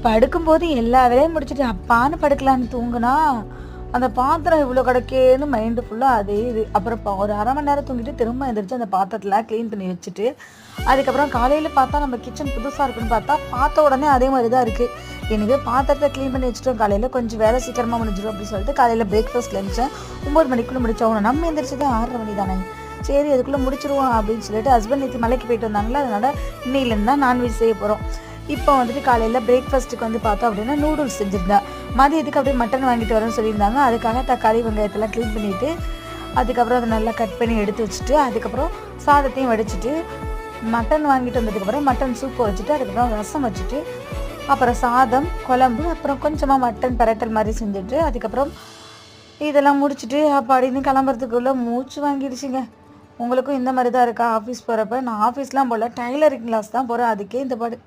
படுக்கும்போது எல்லா வேலையும் முடிச்சுட்டு அப்பான்னு படுக்கலான்னு தூங்குனா, அந்த பாத்திரம் இவ்வளோ கிடக்கேன்னு மைண்டு ஃபுல்லாக அதே இது. அப்புறம் ஒரு 1/2 மணி நேரம் தூங்கிட்டு திரும்ப எந்திரிச்சு அந்த பாத்திரத்தலாம் க்ளீன் பண்ணி வச்சுட்டு, அதுக்கப்புறம் காலையில் பார்த்தா நம்ம கிச்சன் புதுசாக இருக்குன்னு பார்த்தா, பார்த்த உடனே அதே மாதிரி தான் இருக்குது. எனவே பாத்திரத்தை க்ளீன் பண்ணி வச்சுட்டோம், காலையில் கொஞ்சம் வேலை சீக்கிரமாக முடிஞ்சிடும் அப்படின்னு சொல்லிட்டு காலையில் பிரேக்ஃபாஸ்ட் லஞ்சை 9 மணிக்குள்ளே முடிச்சோம். நம்ம எந்திரிச்சது 6:30 மணி தானே, சரி அதுக்குள்ளே முடிச்சிருவோம் அப்படின்னு சொல்லிட்டு ஹஸ்பண்ட் நேற்று மலைக்கு போயிட்டு வந்தாங்களா, அதனால் இன்னையிலேருந்து தான் நான்வெஜ் செய்ய போகிறோம். இப்போ வந்துட்டு காலையில் பிரேக்ஃபாஸ்ட்டுக்கு வந்து பார்த்தோம் அப்படின்னா நூடுல்ஸ் செஞ்சுருந்தேன். மதியத்துக்கு அப்படியே மட்டன் வாங்கிட்டு வரேன்னு சொல்லியிருந்தாங்க. அதுக்காக தக்காளி வெங்காயத்தெல்லாம் க்ளீன் பண்ணிவிட்டு, அதுக்கப்புறம் அதை நல்லா கட் பண்ணி எடுத்து வச்சுட்டு, அதுக்கப்புறம் சாதத்தையும் வடிச்சிட்டு, மட்டன் வாங்கிட்டு வந்ததுக்கப்புறம் மட்டன் சூப்பு வச்சுட்டு, அதுக்கப்புறம் ரசம் வச்சுட்டு, அப்புறம் சாதம் குழம்பு, அப்புறம் கொஞ்சமாக மட்டன் பரட்டல் மாதிரி செஞ்சுட்டு, அதுக்கப்புறம் இதெல்லாம் முடிச்சுட்டு அப்படின்னு கிளம்புறதுக்குள்ளே மூச்சு வாங்கிடுச்சுங்க. உங்களுக்கும் இந்த மாதிரி தான் இருக்கா? ஆஃபீஸ் போகிறப்ப நான் ஆஃபீஸ்லாம் போகல, டைலரிங் கிளாஸ் தான் போகிறேன். அதுக்கே இந்த பாடு.